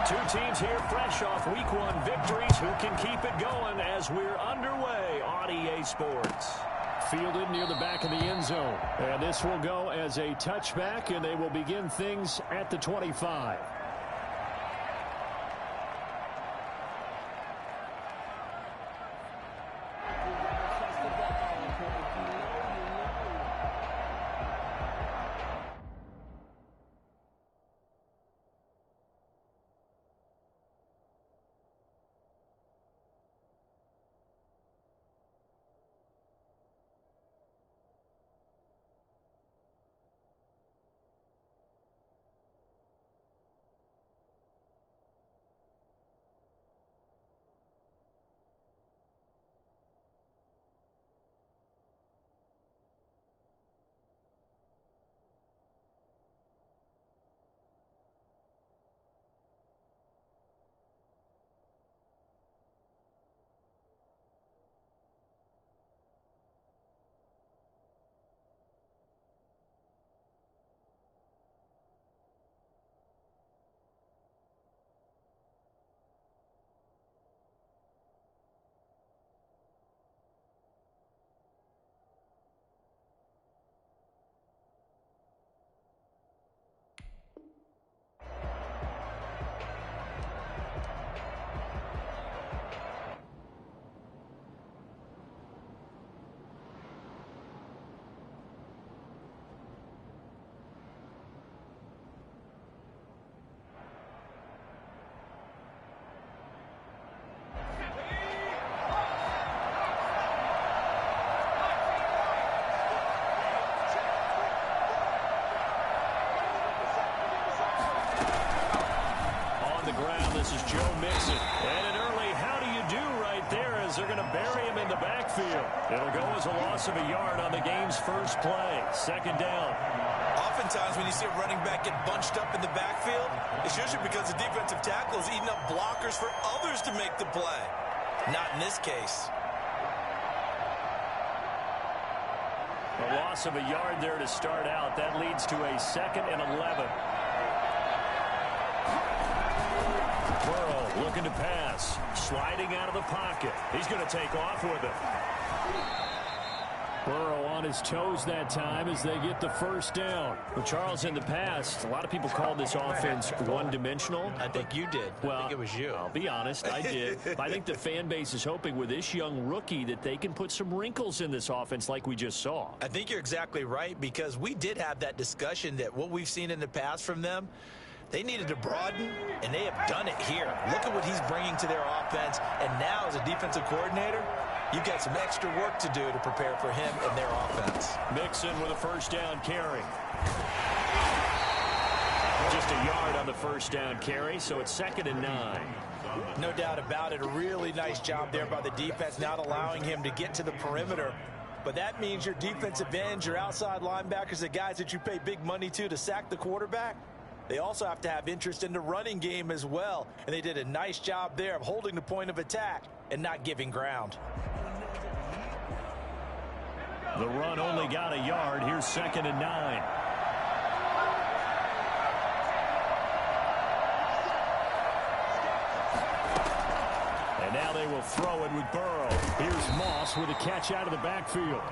Two teams here fresh off Week 1 victories. Who can keep it going as we're underway on EA Sports? Fielded near the back of the end zone. And this will go as a touchback, and they will begin things at the 25. This is Joe Mixon. And an early how do you do right there as they're going to bury him in the backfield. It'll go as a loss of a yard on the game's first play. Second down. Oftentimes when you see a running back get bunched up in the backfield, it's usually because the defensive tackle is eating up blockers for others to make the play. Not in this case. A loss of a yard there to start out. That leads to a 2nd and 11. Burrow looking to pass. Sliding out of the pocket. He's going to take off with it. Burrow on his toes that time as they get the first down. Well, Charles, in the past, a lot of people called this offense one-dimensional. I think you did. Well, I think it was you. I'll be honest, I did. I think the fan base is hoping with this young rookie that they can put some wrinkles in this offense like we just saw. I think you're exactly right, because we did have that discussion that what we've seen in the past from them, they needed to broaden, and they have done it here. Look at what he's bringing to their offense, and now as a defensive coordinator, you've got some extra work to do to prepare for him and their offense. Mixon with a first down carry. Just a yard on the first down carry, so it's 2nd and 9. No doubt about it. A really nice job there by the defense, not allowing him to get to the perimeter. But that means your defensive ends, your outside linebackers, the guys that you pay big money to sack the quarterback, they also have to have interest in the running game as well. And they did a nice job there of holding the point of attack and not giving ground. The run only got a yard. Here's 2nd and 9. And now they will throw it with Burrow. Here's Moss with a catch out of the backfield.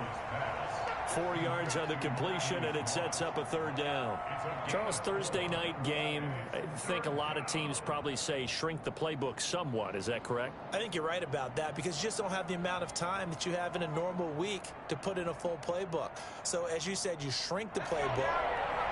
4 yards on the completion, and it sets up a 3rd down. Charles, Thursday night game, I think a lot of teams probably say shrink the playbook somewhat. Is that correct? I think you're right about that, because you just don't have the amount of time that you have in a normal week to put in a full playbook. So, as you said, you shrink the playbook,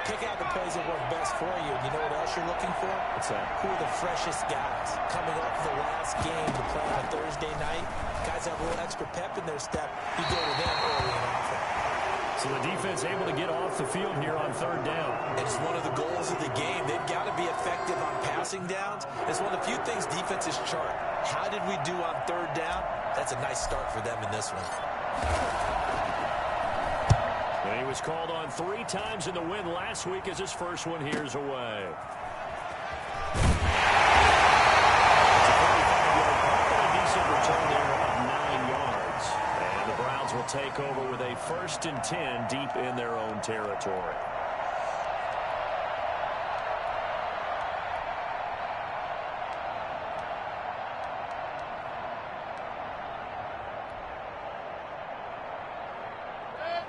pick out the plays that work best for you. You know what else you're looking for? What's that? Who are the freshest guys coming off the last game to play on Thursday night? Guys have a little extra pep in their step. You go to them early and often. So the defense able to get off the field here on 3rd down. It's one of the goals of the game. They've got to be effective on passing downs. It's one of the few things defenses chart. How did we do on 3rd down? That's a nice start for them in this one. And he was called on 3 times in the win last week as his first one here's away. It's a 35-yard punt and a decent return there of 9 yards. And the Browns will take over with a 1st and 10 deep in their own territory.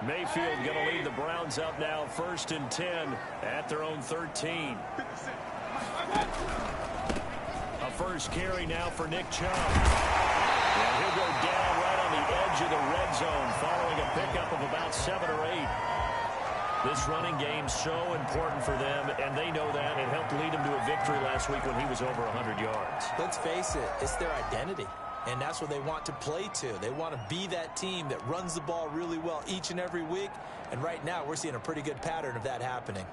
Mayfield going to lead the Browns up now 1st and 10 at their own 13. A first carry now for Nick Chubb. And he'll go down right on the edge of the red zone following a pickup of about 7 or 8. This running game's so important for them, and they know that. It helped lead them to a victory last week when he was over 100 yards. Let's face it, it's their identity. And that's what they want to play to. They want to be that team that runs the ball really well each and every week. And right now, we're seeing a pretty good pattern of that happening.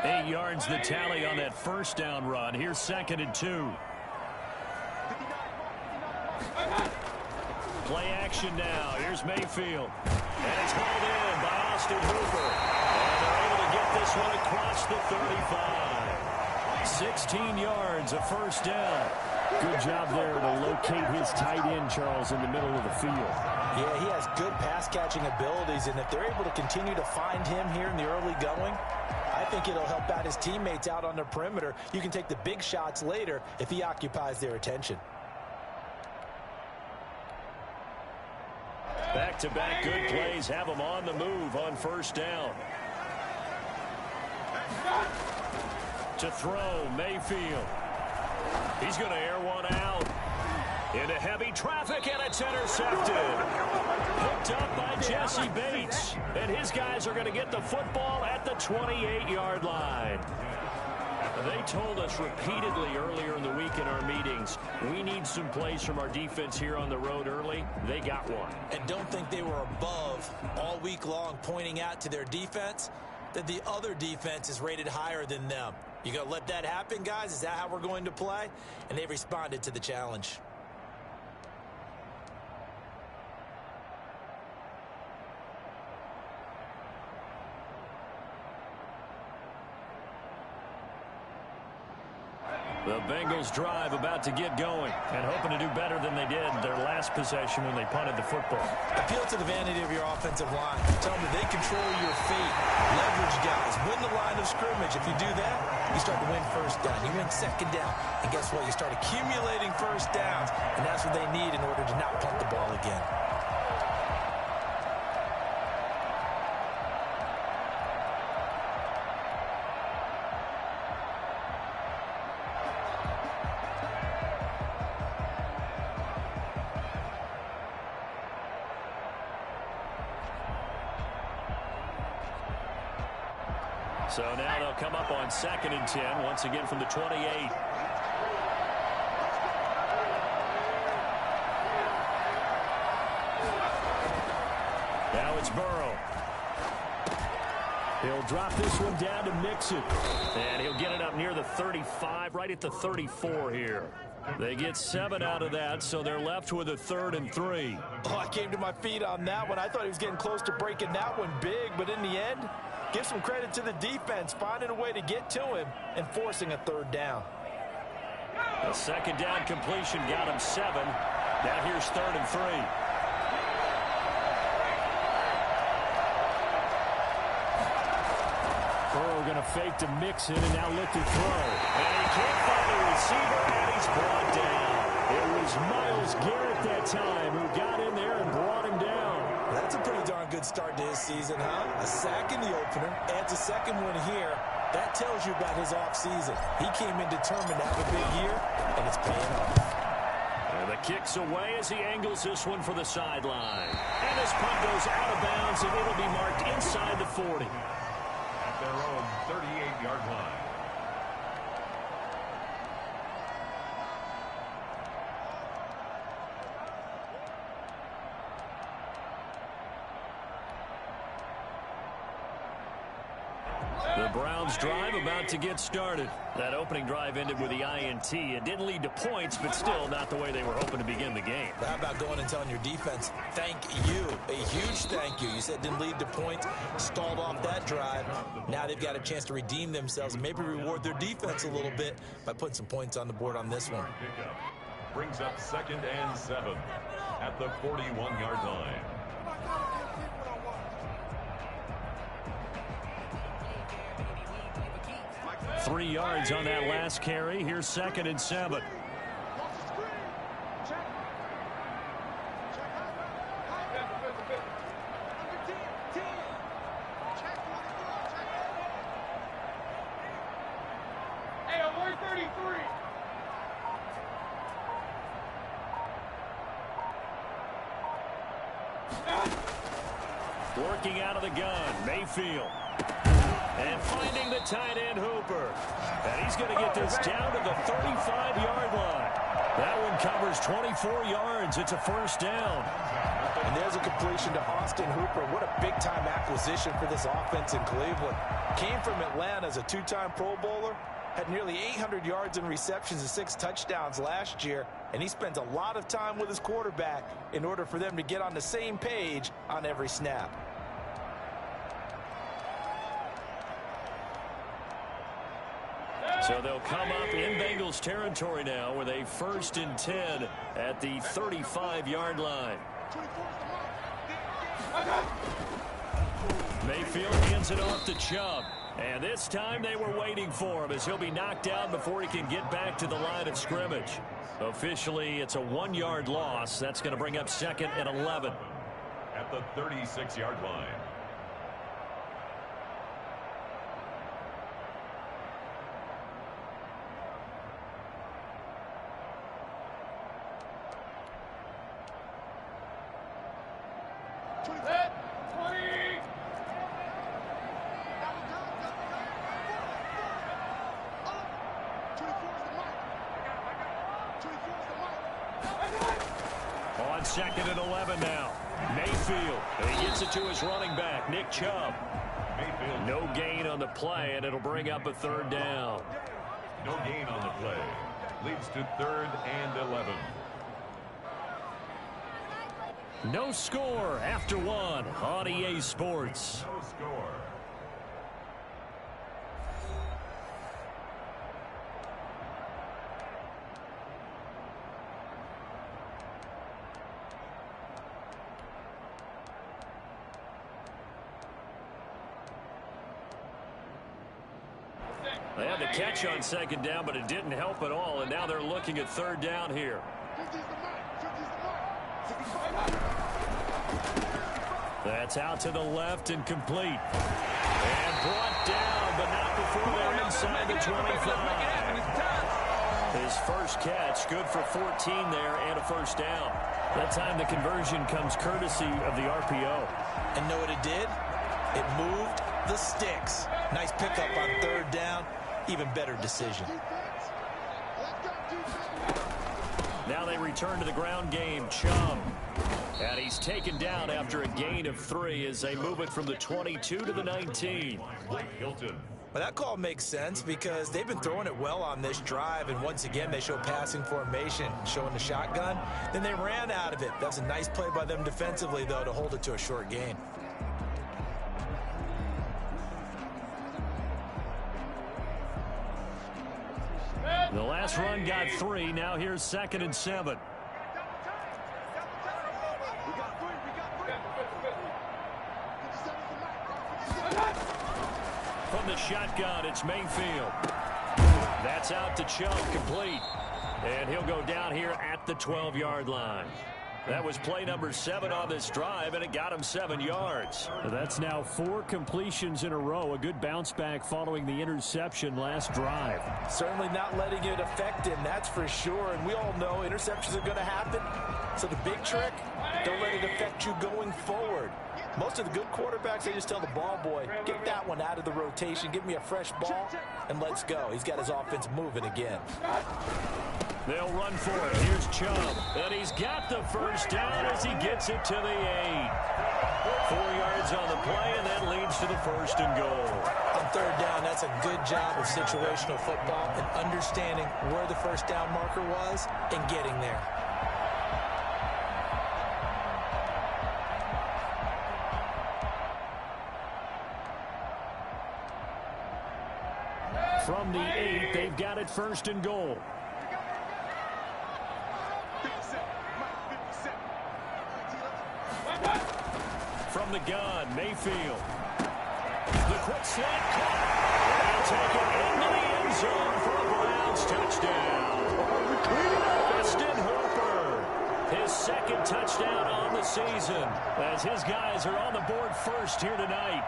8 yards the tally on that first down run. Here's 2nd and 2. Play action now. Here's Mayfield. And it's hauled in by Austin Hooper. And they're able to get this one across the 35. 16 yards, a first down. Good job there to locate his tight end, Charles, in the middle of the field. Yeah, he has good pass-catching abilities, and if they're able to continue to find him here in the early going, I think it'll help out his teammates out on the perimeter. You can take the big shots later if he occupies their attention. Back-to-back good plays have them on the move on first down. To throw, Mayfield. He's going to air one out. Into heavy traffic, and it's intercepted. Picked up by Jesse Bates. And his guys are going to get the football at the 28-yard line. They told us repeatedly earlier in the week in our meetings, we need some plays from our defense here on the road early. They got one. And don't think they were above all week long pointing out to their defense that the other defense is rated higher than them. You going to let that happen, guys? Is that how we're going to play? And they responded to the challenge. The Bengals drive about to get going and hoping to do better than they did their last possession when they punted the football. Appeal to the vanity of your offensive line. Tell them that they control your fate. Leverage guys. Win the line of scrimmage. If you do that, you start to win first down. You win second down. And guess what? You start accumulating first downs. And that's what they need in order to not punt the ball again. So now they'll come up on 2nd and 10, once again from the 28. Now it's Burrow. He'll drop this one down to Mixon. And he'll get it up near the 35, right at the 34 here. They get 7 out of that, so they're left with a 3rd and 3. Oh, I came to my feet on that one. I thought he was getting close to breaking that one big, but in the end, give some credit to the defense, finding a way to get to him and forcing a 3rd down. The 2nd down completion got him 7. Now here's 3rd and 3. Burrow going to fake to Mixon and now look to throw. And he can't find the receiver, and he's brought down. It was Myles Garrett that time who got in there and brought him down. That's a pretty darn good start to his season, huh? A sack in the opener, adds a second one here. That tells you about his offseason. He came in determined to have a big year, and it's paying off. And the kick's away as he angles this one for the sideline. And this punt goes out of bounds, and it'll be marked inside the 40. At their own 38-yard line. The Browns drive about to get started. That opening drive ended with the INT. It didn't lead to points, but still not the way they were hoping to begin the game. How about going and telling your defense, thank you, a huge thank you. You said it didn't lead to points, stalled off that drive. Now they've got a chance to redeem themselves and maybe reward their defense a little bit by putting some points on the board on this one. Brings up 2nd and 7 at the 41-yard line. Three yards on that last carry. Here's 2nd and 7. Working out of the gun, Mayfield. And finding the tight end, Hooper. And he's going to get this down to the 35-yard line. That one covers 24 yards. It's a first down. And there's a completion to Austin Hooper. What a big-time acquisition for this offense in Cleveland. Came from Atlanta as a two-time Pro Bowler. Had nearly 800 yards in receptions and 6 touchdowns last year. And he spends a lot of time with his quarterback in order for them to get on the same page on every snap. So they'll come up in Bengals territory now with a 1st and 10 at the 35-yard line. Mayfield hands it off to Chubb. And this time they were waiting for him as he'll be knocked down before he can get back to the line of scrimmage. Officially, it's a 1-yard loss. That's going to bring up 2nd and 11. At the 36-yard line. On 2nd and 11 now. Mayfield. And he gets it to his running back, Nick Chubb. Mayfield. No gain on the play, and it'll bring up a 3rd down. No gain on the play. Leads to 3rd and 11. No score after 1 on EA Sports. No score. They had the catch on 2nd down, but it didn't help at all, and now they're looking at 3rd down here. That's out to the left and complete. And brought down, but not before they're inside the 25. His first catch, good for 14 there and a 1st down. That time the conversion comes courtesy of the RPO. And know what it did? It moved the sticks. Nice pickup on 3rd down. Even better decision. Now they return to the ground game. Chubb. And he's taken down after a gain of 3 as they move it from the 22 to the 19. Hilton. Well, that call makes sense because they've been throwing it well on this drive, and once again they show passing formation, showing the shotgun. Then they ran out of it. That's a nice play by them defensively, though, to hold it to a short gain. The last run got 3. Now here's 2nd and 7. From the shotgun, it's Mayfield. That's out to Chubb, complete. And he'll go down here at the 12-yard line. That was play number 7 on this drive, and it got him 7 yards. That's now 4 completions in a row. A good bounce back following the interception last drive. Certainly not letting it affect him, that's for sure. And we all know interceptions are going to happen. So the big trick, don't let it affect you going forward. Most of the good quarterbacks, they just tell the ball boy, get that one out of the rotation, give me a fresh ball, and let's go. He's got his offense moving again. They'll run for it. Here's Chubb. And he's got the first down as he gets it to the 8. 4 yards on the play, and that leads to the 1st and goal. On 3rd down, that's a good job of situational football and understanding where the first down marker was and getting there. From the 8, they've got it 1st and goal. From the gun, Mayfield. The quick slant caught. They'll take it into the end zone for a Browns touchdown. Austin Hooper, his 2nd touchdown on the season, as his guys are on the board first here tonight.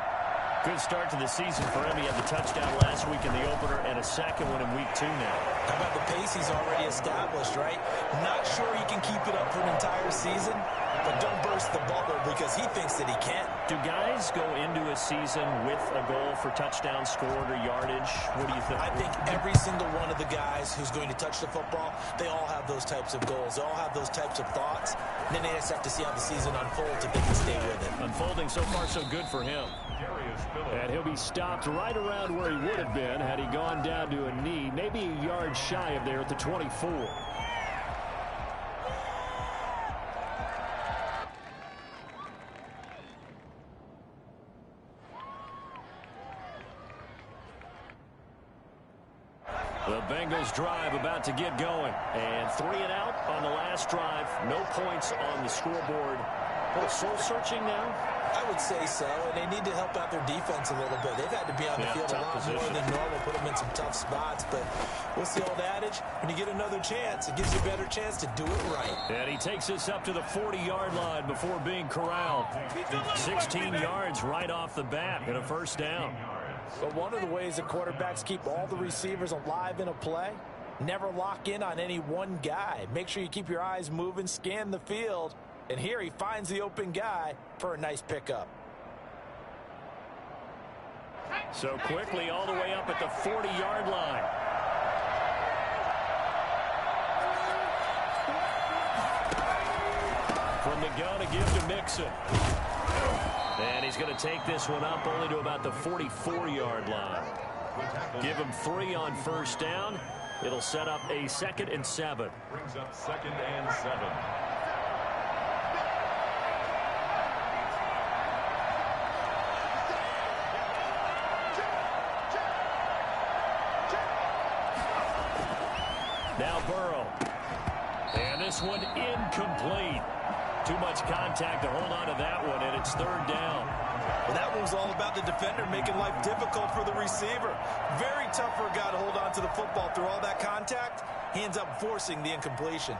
Good start to the season for him. He had the touchdown last week in the opener and a 2nd one in week 2 now. How about the pace he's already established, right? Not sure he can keep it up for an entire season, but don't burst the bubble because he thinks that he can. Do guys go into a season with a goal for touchdown scored or yardage? What do you think? I think every single one of the guys who's going to touch the football, they all have those types of goals. They all have those types of thoughts. And then they just have to see how the season unfolds if they can stay with it. Unfolding so far so good for him. And he'll be stopped right around where he would have been had he gone down to a knee, maybe a yard shy of there at the 24. The Bengals drive about to get going. And 3 and out on the last drive. No points on the scoreboard. A little soul-searching now? I would say so, and they need to help out their defense a little bit. They've had to be on the field a lot more than normal, put them in some tough spots. But what's the old adage? When you get another chance, it gives you a better chance to do it right. And he takes us up to the 40-yard line before being corralled. 16 yards right off the bat and a first down. But one of the ways that quarterbacks keep all the receivers alive in a play, never lock in on any one guy. Make sure you keep your eyes moving, scan the field. And here he finds the open guy for a nice pickup. So quickly all the way up at the 40-yard line. From the gun, a give to Mixon. And he's going to take this one up only to about the 44-yard line. Give him 3 on first down. It'll set up a 2nd and 7. Brings up 2nd and 7. Now Burrow. And this one incomplete. Too much contact to hold on to that one, and it's 3rd down. Well, that one was all about the defender making life difficult for the receiver. Very tough for a guy to hold on to the football through all that contact. He ends up forcing the incompletion.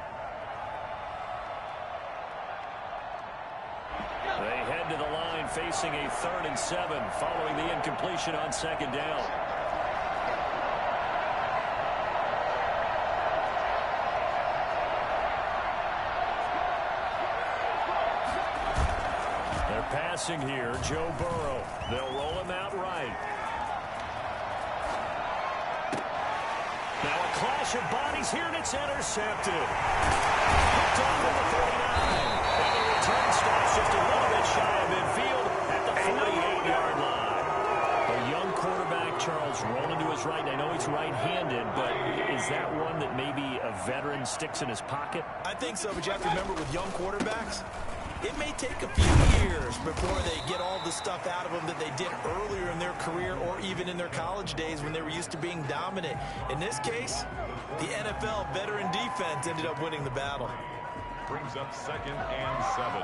They head to the line facing a 3rd and 7 following the incompletion on 2nd down. Passing here, Joe Burrow. They'll roll him out right. Now a clash of bodies here, and it's intercepted. Picked off at the 49. And the return stops just a little bit shy of midfield at the 48-yard line. A young quarterback, Charles, rolling to his right. I know he's right-handed, but is that one that maybe a veteran sticks in his pocket? I think so, but you have to remember with young quarterbacks, it may take a few years before they get all the stuff out of them that they did earlier in their career or even in their college days when they were used to being dominant. In this case, the NFL veteran defense ended up winning the battle. Brings up 2nd and 7.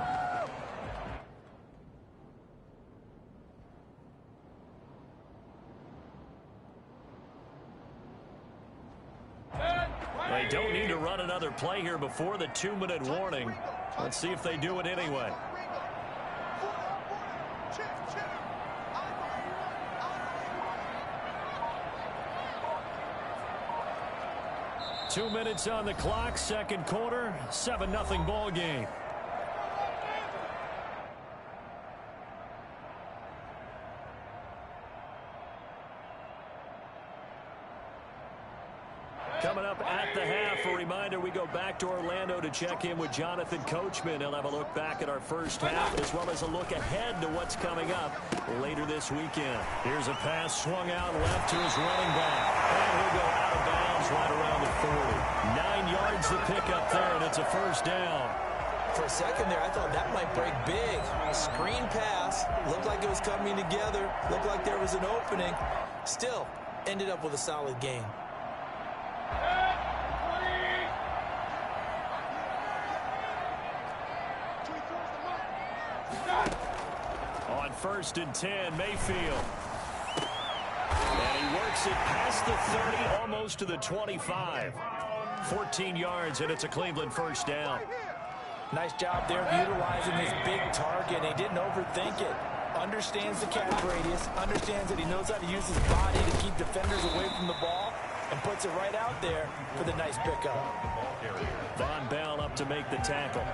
They don't need to run another play here before the 2-minute warning. Let's see if they do it anyway. Two minutes on the clock, 2nd quarter, 7-0 ball game. Coming up at the half, a reminder, we go back to Orlando to check in with Jonathan Coachman. He'll have a look back at our first half as well as a look ahead to what's coming up later this weekend. Here's a pass swung out left to his running back. And he'll go out of bounds right around the 40. 9 yards to pick up there, and it's a first down. For a second there, I thought that might break big. A screen pass. Looked like it was coming together. Looked like there was an opening. Still, ended up with a solid gain. On 1st and 10, Mayfield. And he works it past the 30, almost to the 25. 14 yards, and it's a Cleveland first down. Nice job there of utilizing his big target. He didn't overthink it. Understands the catch radius. Understands that he knows how to use his body to keep defenders away from the ball. and puts it right out there for the nice pickup. Von Bell up to make the tackle.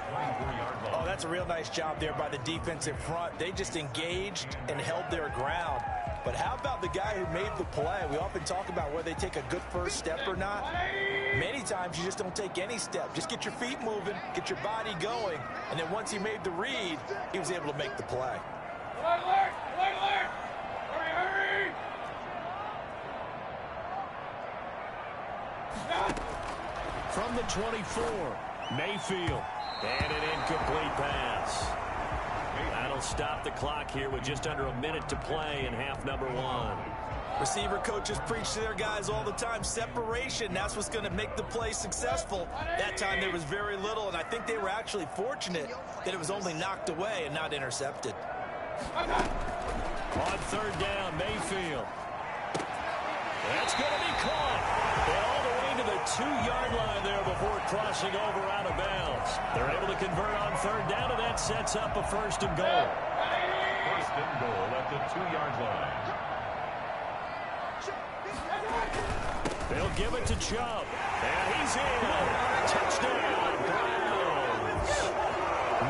Oh, that's a real nice job there by the defensive front. They just engaged and held their ground. But how about the guy who made the play? We often talk about whether they take a good first step or not. Many times you just don't take any step. Just get your feet moving, get your body going, and then once he made the read, he was able to make the play. From the 24, Mayfield. And an incomplete pass. That'll stop the clock here with just under a minute to play in half number one. Receiver coaches preach to their guys all the time. Separation, that's what's going to make the play successful. That time there was very little, and I think they were actually fortunate that it was only knocked away and not intercepted. On third down, Mayfield. That's going to be caught. And all the way to the 2-yard line there before crossing over out of bounds. They're able to convert on third down, and that sets up a first and goal. First and goal at the 2-yard line. They'll give it to Chubb. And he's in. Touchdown, Browns.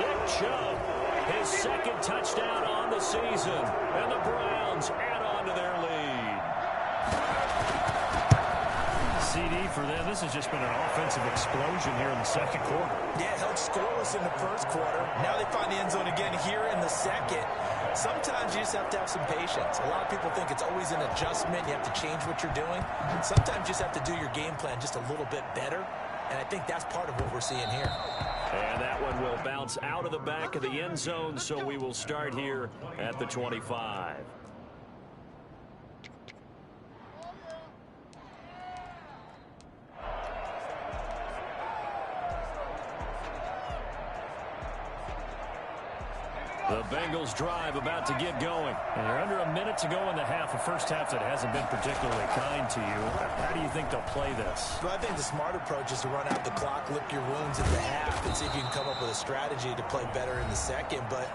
Nick Chubb, his second touchdown on the season. And the Browns add on to their lead. CD for them. This has just been an offensive explosion here in the second quarter. Yeah, held scoreless in the first quarter. Now they find the end zone again here in the second. Sometimes you just have to have some patience. A lot of people think it's always an adjustment. You have to change what you're doing. Sometimes you just have to do your game plan just a little bit better. And I think that's part of what we're seeing here. And that one will bounce out of the back of the end zone, so we will start here at the 25. The Bengals drive about to get going. And you're under a minute to go in the half, a first half that hasn't been particularly kind to you. How do you think they'll play this? Well, I think the smart approach is to run out the clock, lick your wounds in the half, and see if you can come up with a strategy to play better in the second. But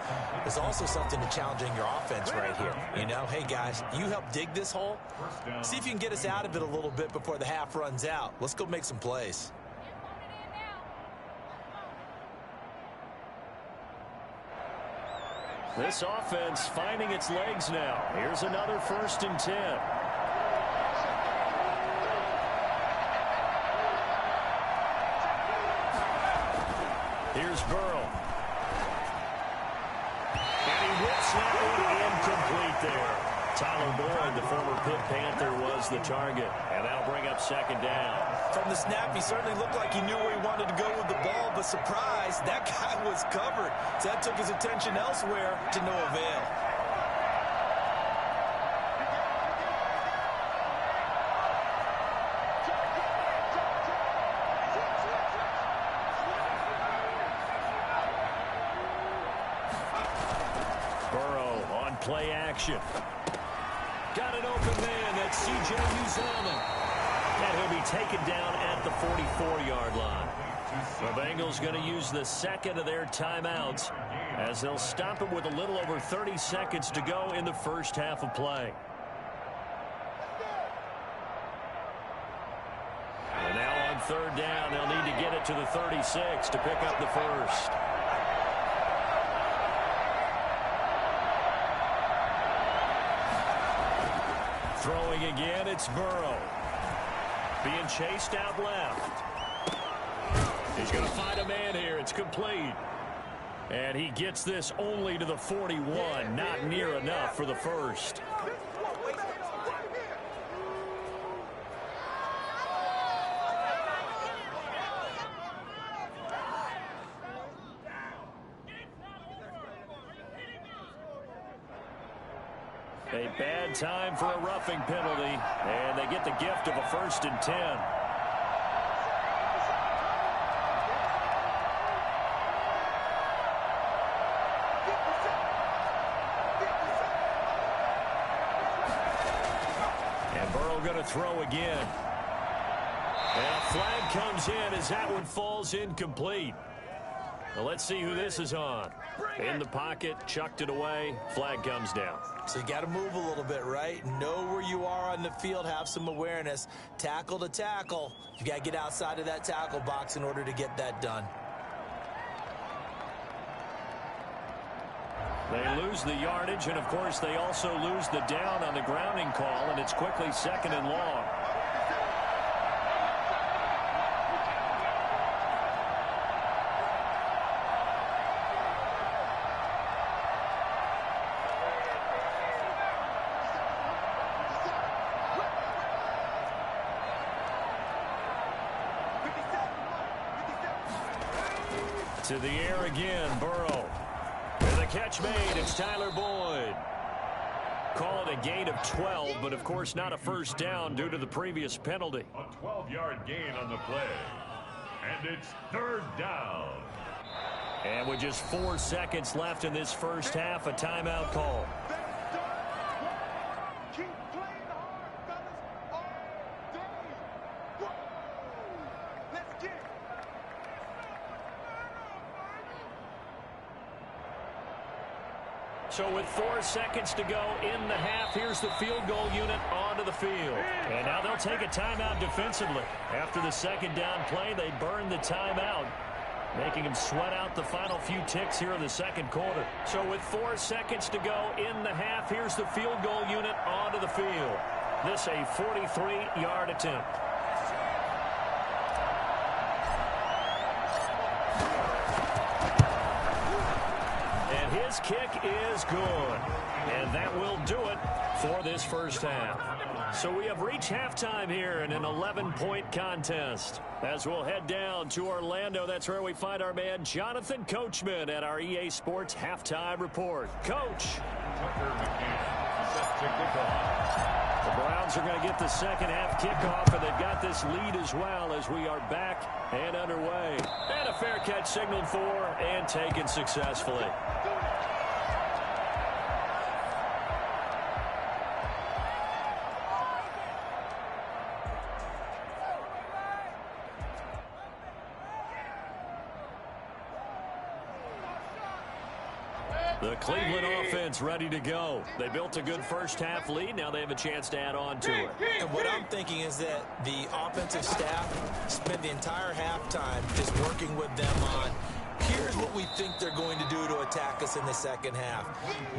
there's also something to challenging your offense right here. You know, hey, guys, you help dig this hole. See if you can get us out of it a little bit before the half runs out. Let's go make some plays. This offense finding its legs now. Here's another 1st and 10. Here's Burrow. And he whips that one incomplete there. Tyler Boyd, the former Pitt Panther, was the target. And that'll bring up 2nd down. From the snap, he certainly looked like he knew where he wanted to go with the ball, but surprise, that guy was covered. So that took his attention elsewhere to no avail. Burrow on play action. Got an open man. That's C.J. Uzomah. And he'll be taken down at the 44-yard line. The Bengals going to use the second of their timeouts as they'll stop him with a little over 30 seconds to go in the first half of play. And now on third down, they'll need to get it to the 36 to pick up the first. Throwing again, it's Burrow. Being chased out left. He's going to find a man here. It's complete. And he gets this only to the 41. Not near enough for the first. A bad time for a roughing penalty, and they get the gift of a 1st and 10. And Burrow going to throw again. And a flag comes in as that one falls incomplete. Well, let's see who this is on. In the pocket, chucked it away, flag comes down. So you got to move a little bit, right? Know where you are on the field, have some awareness. Tackle to tackle. You got to get outside of that tackle box in order to get that done. They lose the yardage, and of course they also lose the down on the grounding call, and it's quickly second and long. To the air again, Burrow. And the catch made, it's Tyler Boyd. Call it a gain of 12, but of course not a first down due to the previous penalty. A 12-yard gain on the play. And it's third down. And with just 4 seconds left in this first half, a timeout call. So with 4 seconds to go in the half, here's the field goal unit onto the field. And now they'll take a timeout defensively. After the second down play, they burn the timeout, making them sweat out the final few ticks here in the second quarter. So with 4 seconds to go in the half, here's the field goal unit onto the field. This a 43-yard attempt. His kick is good, and that will do it for this first half. So we have reached halftime here in an 11-point contest. As we'll head down to Orlando, that's where we find our man Jonathan Coachman at our EA Sports Halftime Report. Coach. The Browns are going to get the second half kickoff, and they've got this lead as well as we are back and underway. And a fair catch signaled for and taken successfully. The Cleveland offense ready to go. They built a good first half lead. Now they have a chance to add on to it. And what I'm thinking is that the offensive staff spent the entire halftime just working with them on, here's what we think they're going to do to attack us in the second half.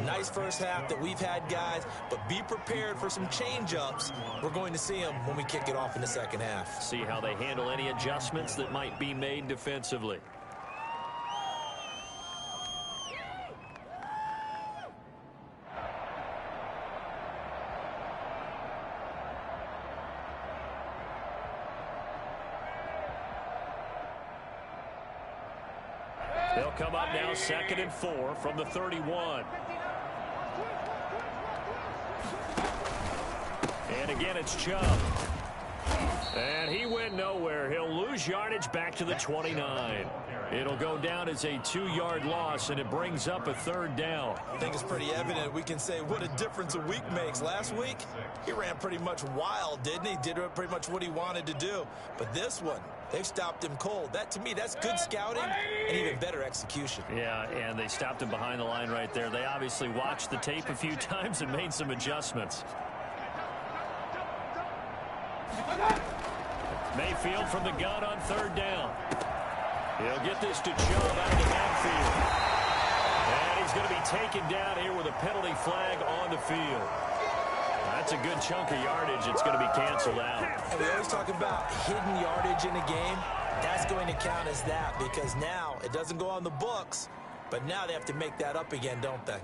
Nice first half that we've had, guys, but be prepared for some change-ups. We're going to see them when we kick it off in the second half. See how they handle any adjustments that might be made defensively. They'll come up now 2nd and 4 from the 31. And again, it's Chubb. And he went nowhere. He'll lose yardage back to the 29. It'll go down as a 2-yard loss, and it brings up a third down. I think it's pretty evident. We can say what a difference a week makes. Last week, he ran pretty much wild, didn't he? Did pretty much what he wanted to do. But this one, they've stopped him cold. That, to me, that's good scouting and even better execution. Yeah, and they stopped him behind the line right there. They obviously watched the tape a few times and made some adjustments. Mayfield from the gun on third down. He'll get this to Chubb out of the backfield. And he's going to be taken down here with a penalty flag on the field. That's a good chunk of yardage. It's going to be canceled out. And we always talk about hidden yardage in a game. That's going to count as that because now it doesn't go on the books, but now they have to make that up again, don't they?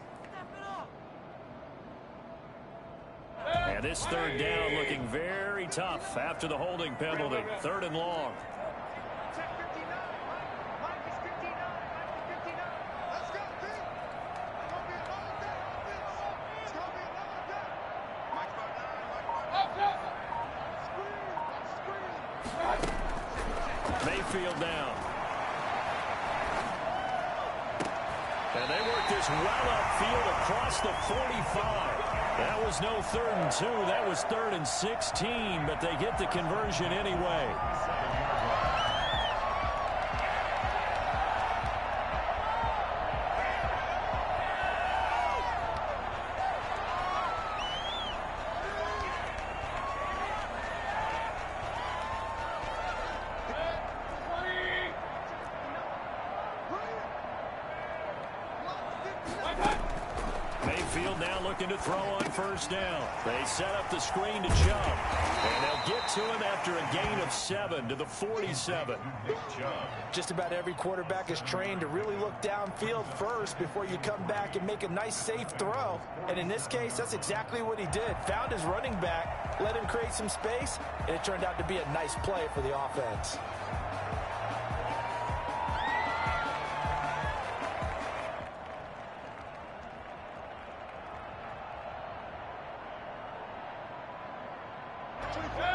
And this third down looking very tough after the holding penalty. 3rd and long. Mayfield down. And they work this well upfield across the 45. That was no 3rd and 2. That was 3rd and 16, but they get the conversion anyway. Mayfield now looking to throw on first down. They set up the screen to Chubb. And they'll get to him after a gain of 7 to the 47. Just about every quarterback is trained to really look downfield first before you come back and make a nice, safe throw. And in this case, that's exactly what he did. Found his running back, let him create some space, and it turned out to be a nice play for the offense.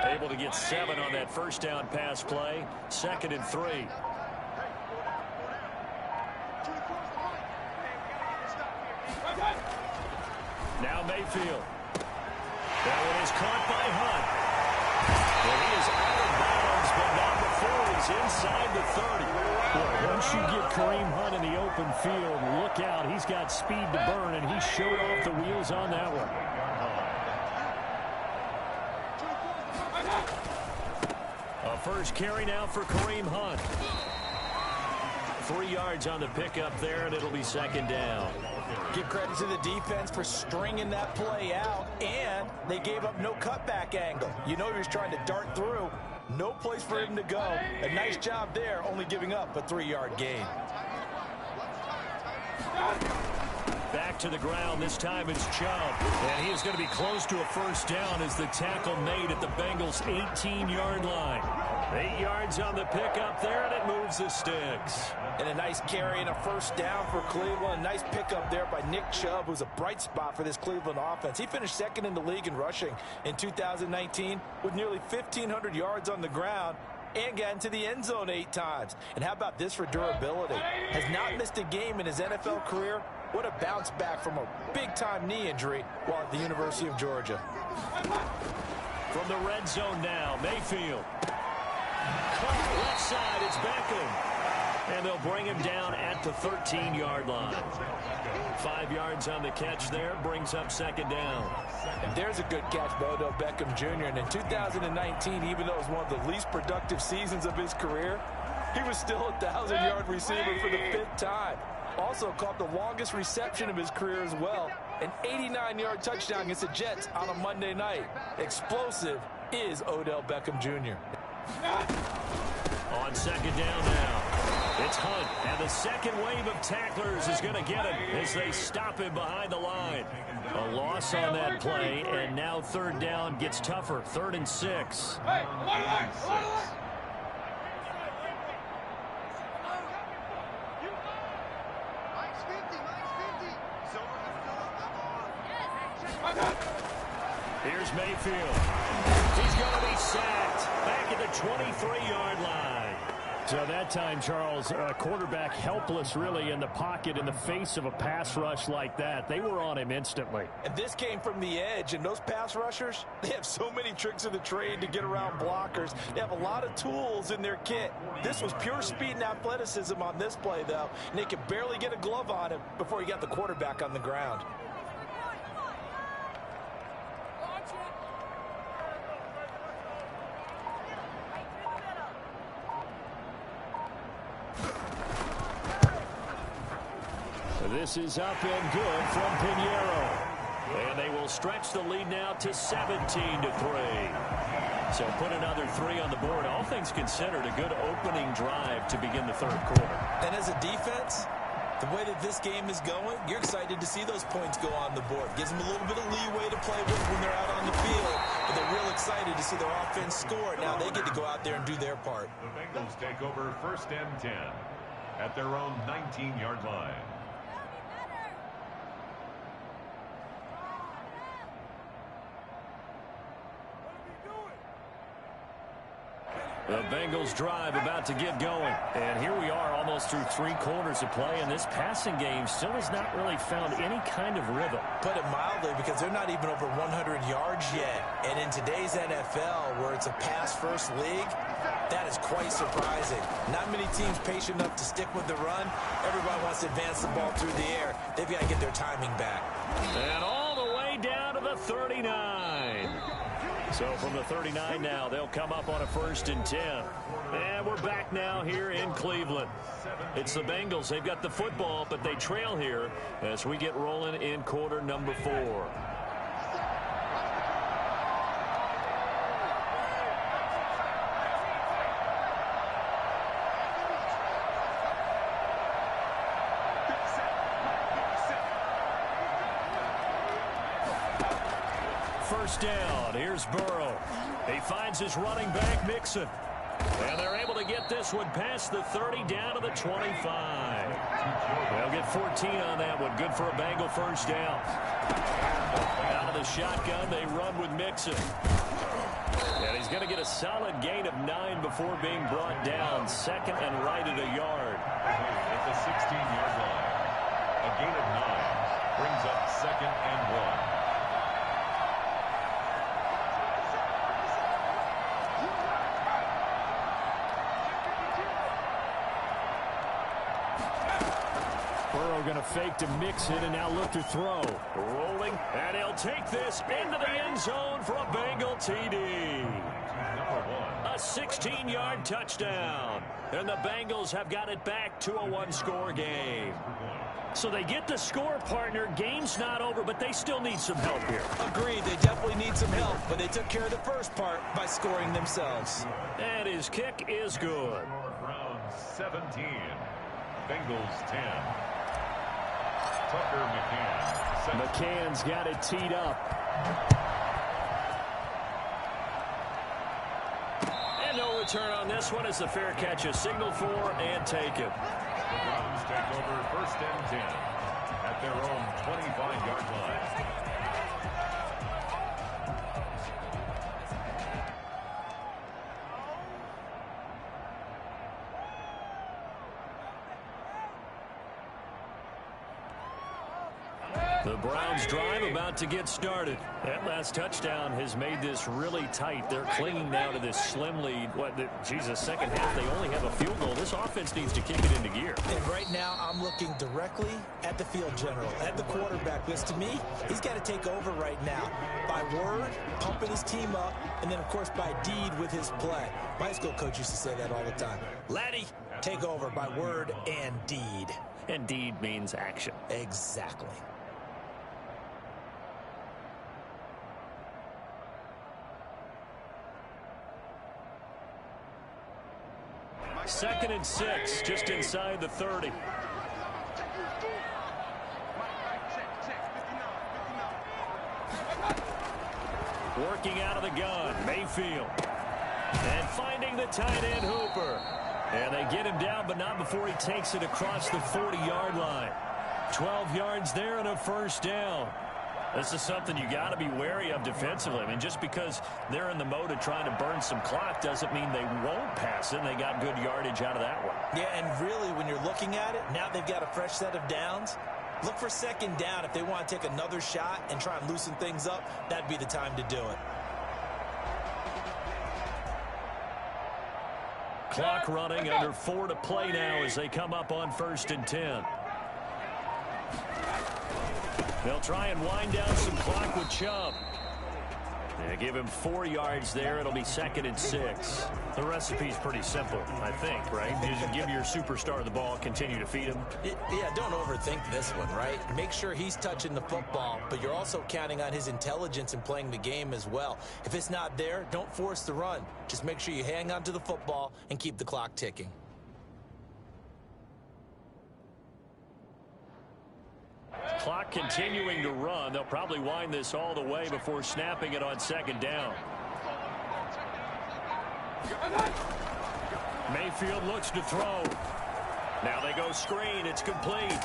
Able to get 7 on that first down pass play. 2nd and 3. Now Mayfield. That one is caught by Hunt. And he is out of bounds, but not before he's inside the 30. Well, once you get Kareem Hunt in the open field, look out. He's got speed to burn, and he showed off the wheels on that one. A first carry now for Kareem Hunt. 3 yards on the pickup there, and it'll be 2nd down. Give credit to the defense for stringing that play out, and they gave up no cutback angle. You know he was trying to dart through. No place for him to go. A nice job there, only giving up a 3-yard gain. Back to the ground. This time it's Chubb. And he is going to be close to a first down as the tackle made at the Bengals' 18-yard line. 8 yards on the pickup there, and it moves the sticks. And a nice carry and a first down for Cleveland. A nice pickup there by Nick Chubb, who's a bright spot for this Cleveland offense. He finished 2nd in the league in rushing in 2019 with nearly 1,500 yards on the ground and got into the end zone 8 times. And how about this for durability? Has not missed a game in his NFL career. What a bounce back from a big-time knee injury while at the University of Georgia. From the red zone now, Mayfield. Caught left side, it's Beckham. And they'll bring him down at the 13-yard line. 5 yards on the catch there, brings up 2nd down. And there's a good catch by Odell Beckham Jr. And in 2019, even though it was one of the least productive seasons of his career, he was still a 1,000-yard receiver for the 5th time. Also caught the longest reception of his career as well. An 89-yard touchdown against the Jets on a Monday night. Explosive is Odell Beckham Jr. On 2nd down now. It's Hunt, and the second wave of tacklers is going to get him as they stop him behind the line. A loss on that play, and now 3rd down gets tougher. 3rd and 6. Here's Mayfield. He's going to be sacked back at the 23-yard line. So that time, Charles, quarterback helpless really in the pocket in the face of a pass rush like that. They were on him instantly. And this came from the edge, and those pass rushers, they have so many tricks of the trade to get around blockers. They have a lot of tools in their kit. This was pure speed and athleticism on this play, though, and they could barely get a glove on him before he got the quarterback on the ground. This is up and good from Pinheiro. And they will stretch the lead now to 17-3. So put another 3 on the board. All things considered, a good opening drive to begin the 3rd quarter. And as a defense, the way that this game is going, you're excited to see those points go on the board. Gives them a little bit of leeway to play with when they're out on the field. But they're real excited to see their offense score. Now they get to go out there and do their part. The Bengals take over 1st and 10 at their own 19-yard line. The Bengals drive about to get going. And here we are almost through 3 quarters of play, and this passing game still has not really found any kind of rhythm. Put it mildly, because they're not even over 100 yards yet. And in today's NFL, where it's a pass-first league, that is quite surprising. Not many teams patient enough to stick with the run. Everybody wants to advance the ball through the air. They've got to get their timing back. And all the way down to the 39. So from the 39 now, they'll come up on a 1st and 10. And we're back now here in Cleveland. It's the Bengals. They've got the football, but they trail here as we get rolling in quarter number 4. First down. Here's Burrow. He finds his running back, Mixon. And they're able to get this one past the 30 down to the 25. They'll get 14 on that one. Good for a Bengal first down. Out of the shotgun, they run with Mixon. And he's going to get a solid gain of 9 before being brought down. Second and right at a yard. At the 16-yard line. A gain of 9 brings up 2nd and 1. Going to fake to Mixon and now look to throw. Rolling, and he'll take this into the end zone for a Bengal TD. A 16-yard touchdown. And the Bengals have got it back to a 1-score game. So they get the score, partner. Game's not over, but they still need some help here. Agreed, they definitely need some help, but they took care of the first part by scoring themselves. And his kick is good. Browns 17, Bengals 10. Tucker McCann. McCann's got it teed up. And no return on this one as the fair catch is signaled for and taken. The Browns take over 1st and 10 at their own 25-yard line. The Browns drive about to get started. That last touchdown has made this really tight. They're clinging now to this slim lead. Second half, they only have a field goal. This offense needs to kick it into gear. And right now, I'm looking directly at the field general, at the quarterback. Because to me, he's got to take over right now. By word, pumping his team up, and then, of course, by deed with his play. My high school coach used to say that all the time. Laddie, take over by word and deed. And deed means action. Exactly. Second and 6, just inside the 30. Working out of the gun, Mayfield. And finding the tight end, Hooper. And they get him down, but not before he takes it across the 40-yard line. 12 yards there and a first down. This is something you got to be wary of defensively. I mean, just because they're in the mode of trying to burn some clock doesn't mean they won't pass it, and they got good yardage out of that one. Yeah, and really, when you're looking at it, now they've got a fresh set of downs. Look for second down. If they want to take another shot and try and loosen things up, that'd be the time to do it. Clock running, under 4 to play now as they come up on 1st and 10. They'll try and wind down some clock with Chubb. They give him 4 yards there. It'll be 2nd and 6. The recipe's pretty simple, I think, right? You just give your superstar the ball, continue to feed him. Yeah, don't overthink this one, right? Make sure he's touching the football, but you're also counting on his intelligence in playing the game as well. If it's not there, don't force the run. Just make sure you hang on to the football and keep the clock ticking. Clock continuing to run. They'll probably wind this all the way before snapping it on 2nd down. Mayfield looks to throw. Now they go screen. It's complete.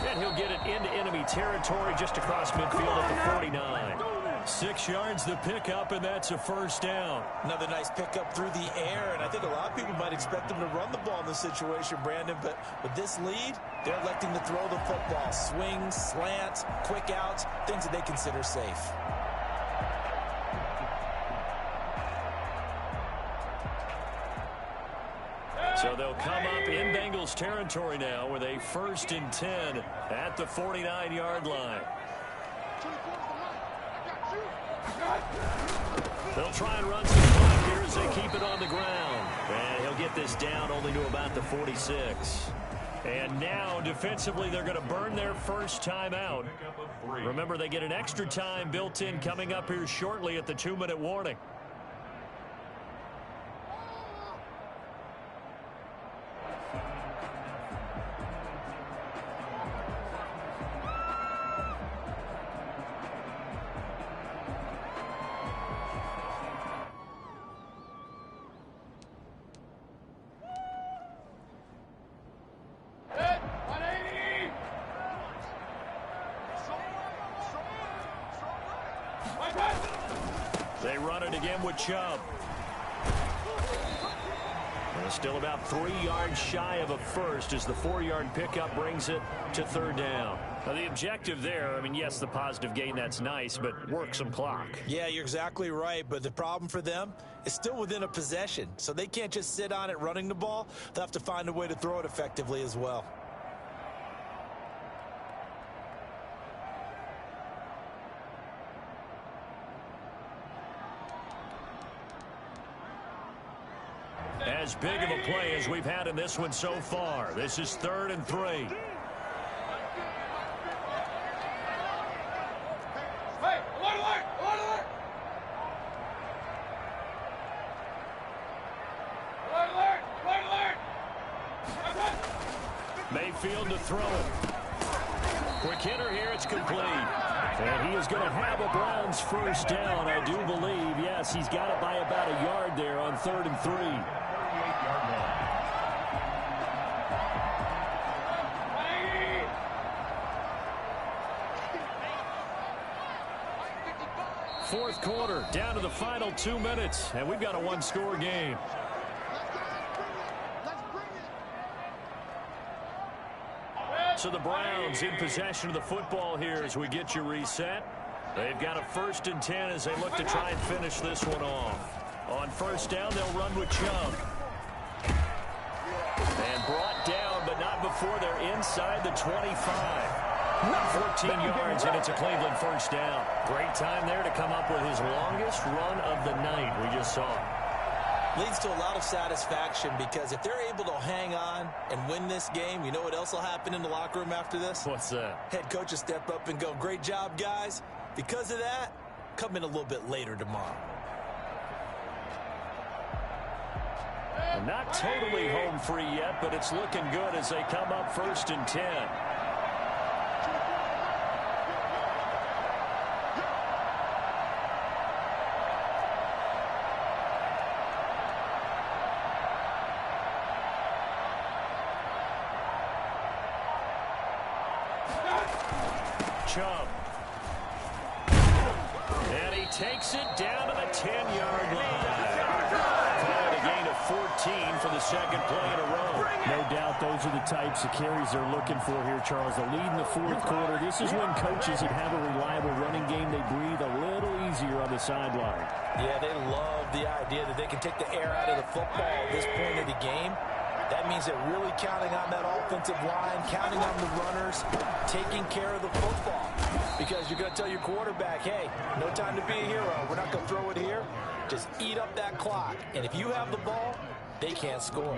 And he'll get it into enemy territory just across midfield at the 49. 6 yards the pickup, and that's a first down. Another nice pickup through the air, and I think a lot of people might expect them to run the ball in this situation, Brandon, but with this lead, they're electing to throw the football. Swings, slants, quick outs, things that they consider safe. So they'll come up in Bengals territory now with a 1st and 10 at the 49-yard line. They'll try and run some clock here as they keep it on the ground. And he'll get this down only to about the 46. And now, defensively, they're going to burn their first time out. Remember, they get an extra time built in coming up here shortly at the 2-minute warning. They run it again with Chubb. And still about 3 yards shy of a first as the 4-yard pickup brings it to 3rd down. Now the objective there, I mean, yes, the positive gain, that's nice, but work some clock. Yeah, you're exactly right, but the problem for them is still within a possession, so they can't just sit on it running the ball. They'll have to find a way to throw it effectively as well. As big of a play as we've had in this one so far. This is 3rd and 3. Hey, alert! Mayfield to throw it. Quick hitter here, it's complete. And he is going to have a Browns first down, I do believe. Yes, he's got it by about a yard there on 3rd and 3. Fourth quarter, down to the final 2 minutes, and we've got a one-score game. So the Browns in possession of the football here as we get you reset. They've got a 1st and 10 as they look to try and finish this one off. On first down, they'll run with Chubb. And brought down, but not before they're inside the 25. 14 yards, and it's a Cleveland first down. Great time there to come up with his longest run of the night we just saw. Leads to a lot of satisfaction because if they're able to hang on and win this game, you know what else will happen in the locker room after this? What's that? Head coach will step up and go, great job, guys. Because of that, come in a little bit later tomorrow. And not totally home free yet, but it's looking good as they come up 1st and 10. Chubb. And he takes it down to the 10-yard line. Called a gain of 14 for the second play in a row. No doubt those are the types of carries they're looking for here, Charles. The lead in the fourth quarter. This is when coaches that have a reliable running game, they breathe a little easier on the sideline. Yeah, they love the idea that they can take the air out of the football at this point of the game. That means they're really counting on that offensive line, counting on the runners, taking care of the football. Because you're going to tell your quarterback, hey, no time to be a hero. We're not going to throw it here. Just eat up that clock. And if you have the ball, they can't score.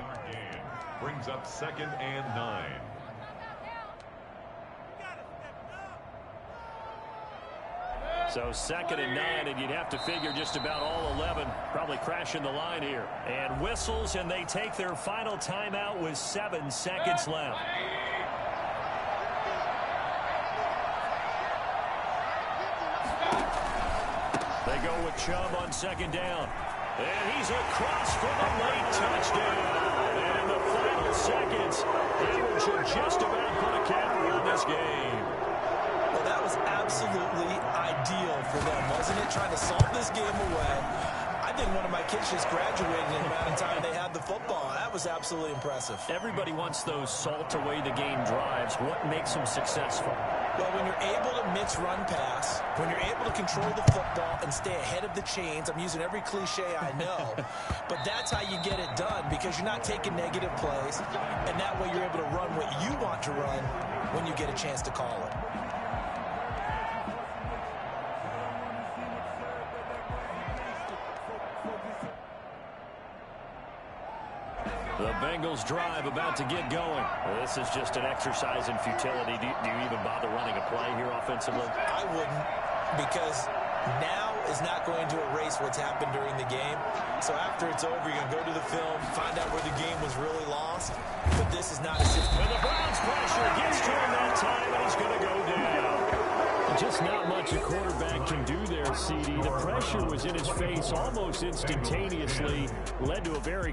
Brings up 2nd and 9. So 2nd and 9, and you'd have to figure just about all 11 probably crashing the line here. And whistles, and they take their final timeout with 7 seconds left. They go with Chubb on 2nd down. And he's across for the late touchdown. And in the final seconds, able to just about put a cap on this game. Well, that was absolutely ideal for them, wasn't it? Trying to solve this game away. I think one of my kids just graduated in the amount of time they had the football. That was absolutely impressive. Everybody wants those salt away the game drives. What makes them successful? Well, when you're able to mix run pass, when you're able to control the football and stay ahead of the chains, I'm using every cliche I know, but that's how you get it done because you're not taking negative plays, and that way you're able to run what you want to run when you get a chance to call it. Bengals drive about to get going. Well, this is just an exercise in futility. Do you even bother running a play here offensively? I wouldn't, because now is not going to erase what's happened during the game. So after it's over, you're going to go to the film, find out where the game was really lost. But this is not a situation. And the Browns pressure gets to him that time, and he's going to go down. Just not much a quarterback can do there, CD. The pressure was in his face almost instantaneously, led to a very